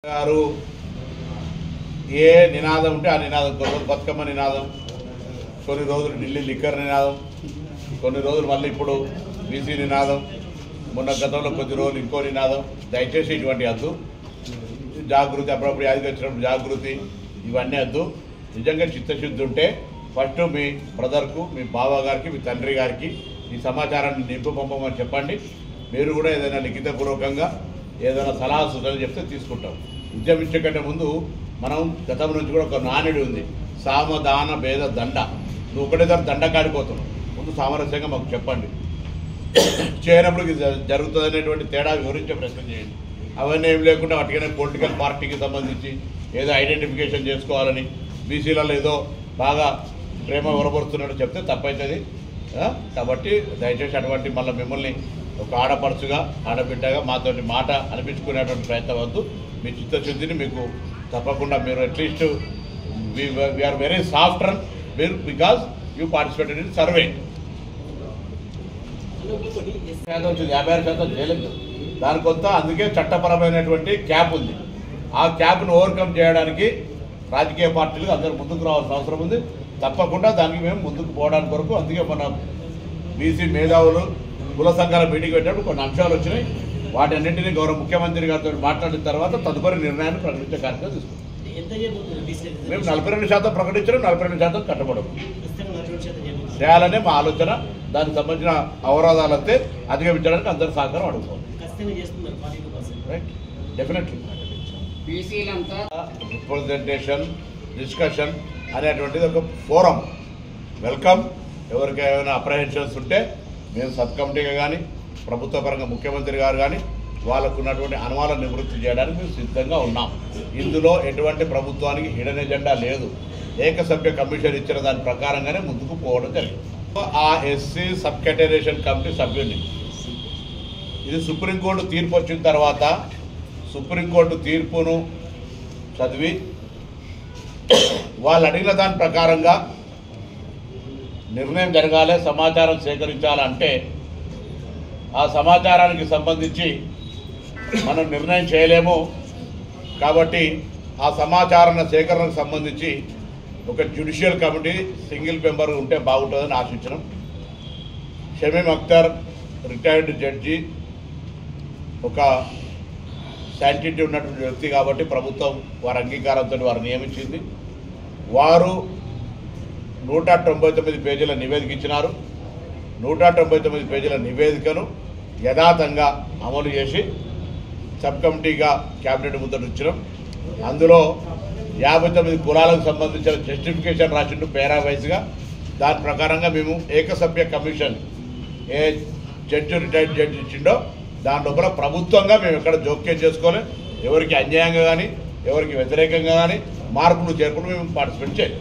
గారు ఏ నినాదం ఉంటే ఆ నినాదం కొన్ని రోజులు బతుకమ్మ నినాదం, కొన్ని రోజులు ఢిల్లీ లిక్కర్ నినాదం, కొన్ని రోజులు మళ్ళీ ఇప్పుడు బీసీ నినాదం, మొన్న గతంలో కొద్ది రోజులు ఇంకో నినాదం. దయచేసి ఇటువంటి వద్దు. జాగృతి అప్పుడప్పుడు యాదికి వచ్చినప్పుడు జాగృతి ఇవన్నీ వద్దు. నిజంగా చిత్తశుద్ధి ఉంటే ఫస్ట్ మీ బ్రదర్కు, మీ బావగారికి, మీ తండ్రి గారికి ఈ సమాచారాన్ని నింపు పంపమని చెప్పండి. మీరు కూడా ఏదైనా లిఖితపూర్వకంగా ఏదైనా సలహా సూచనలు చెప్తే తీసుకుంటాం. ఉద్యమించే కంటే ముందు మనం గతం నుంచి కూడా ఒక నానుడి ఉంది, సామదాన భేద దండ. నువ్వు ఒకటే దాని దండ కాడిపోతున్నావు, ముందు సామరస్యంగా మాకు చెప్పండి. చేయనప్పుడు ఇది జరుగుతుంది అనేటువంటి తేడా వివరించే ప్రశ్న చేయండి. అవన్నీ ఏం లేకుండా వాటికనే పొలిటికల్ పార్టీకి సంబంధించి ఏదో ఐడెంటిఫికేషన్ చేసుకోవాలని బీసీలలో ఏదో బాగా ప్రేమ వరపరుస్తున్నట్టు చెప్తే తప్పవుతుంది. కాబట్టి దయచేసి అటువంటి మళ్ళీ మిమ్మల్ని ఒక ఆడపడుచుగా, ఆడబిడ్డగా మాతోటి మాట అనిపించుకునేటువంటి ప్రయత్నం వద్దు. మీ చిత్తశుద్ధిని మీకు తప్పకుండా మీరు at least we are very soft run మీరు because you participated in survey. 56% చేయలేదు దాని కొంత, అందుకే చట్టపరమైనటువంటి క్యాప్ ఉంది. ఆ క్యాప్ను ఓవర్కమ్ చేయడానికి రాజకీయ పార్టీలు అందరూ ముందుకు రావాల్సిన అవసరం ఉంది. తప్పకుండా దానికి మేము ముందుకు పోవడానికి వరకు, అందుకే మన బీసీ మేధావులు కుల సంఘాల మీటింగ్ పెట్టినప్పుడు కొన్ని అంశాలు వచ్చినాయి. వాటన్నింటినీ గౌరవ ముఖ్యమంత్రి గారితో మాట్లాడిన తర్వాత తదుపరి నిర్ణయాన్ని ప్రకటించే కార్యక్రమం తీసుకుంటాం. మేము 42% ప్రకటించడం, 42% కట్టబడము చేయాలనే మా ఆలోచన. దానికి సంబంధించిన అవరోధాలు వస్తే అధిగమించడానికి అందరూ సహకారం అడుగుతాం. రైట్, డెఫినెట్లీ రిప్రజెంటేషన్, డిస్కషన్ అనేటువంటిది ఒక ఫోరం. వెల్కమ్. ఎవరికి ఏమైనా అప్రహెన్షన్స్ ఉంటే మేము సబ్ కమిటీగా కానీ ప్రభుత్వ పరంగా ముఖ్యమంత్రి గారు కానీ వాళ్ళకు ఉన్నటువంటి అనుమానాలను నివృత్తి చేయడానికి మేము సిద్ధంగా ఉన్నాం. ఇందులో ఎటువంటి ప్రభుత్వానికి హిడెన్ ఎజెండా లేదు. ఏకసభ్య కమిషన్ ఇచ్చిన దాని ప్రకారంగానే ముందుకు పోవడం జరిగింది. ఆ ఎస్సీ సబ్ కేటగరైజేషన్ కమిటీ సభ్యుల్ని ఇది సుప్రీంకోర్టు తీర్పు వచ్చిన తర్వాత సుప్రీంకోర్టు తీర్పును చదివి వాళ్ళు అడిగిన దాని ప్రకారంగా నిర్ణయం జరగాలి, సమాచారం సేకరించాలంటే ఆ సమాచారానికి సంబంధించి మనం నిర్ణయం చేయలేము. కాబట్టి ఆ సమాచార సేకరణకు సంబంధించి ఒక జ్యుడిషియల్ కమిటీ సింగిల్ మెంబర్ ఉంటే బాగుంటుందని ఆశించడం. షమీమ్ అఖ్తర్ రిటైర్డ్ జడ్జి, ఒక శాంటిటీ ఉన్నటువంటి వ్యక్తి కాబట్టి ప్రభుత్వం వారి అంగీకారంతో వారు నియమించింది. వారు 199 పేజీల నివేదిక ఇచ్చినారు. 199 పేజీల నివేదికను యథాతంగా అమలు చేసి సబ్ కమిటీగా క్యాబినెట్ ముందట ఇచ్చినాం. అందులో 59 కులాలకు సంబంధించిన జస్టిఫికేషన్ రాసిండు పేరా వైజ్గా. దాని ప్రకారంగా మేము ఏకసభ్య కమిషన్ ఏ జడ్జి రిటైర్డ్ జడ్జి ఇచ్చిండో దాని లోపల ప్రభుత్వంగా మేము ఎక్కడ జోక్యం చేసుకోవాలి, ఎవరికి అన్యాయంగా కానీ ఎవరికి వ్యతిరేకంగా కానీ మార్పులు చేర్పులు మేము పార్టిసిపేట్ చేయాలి.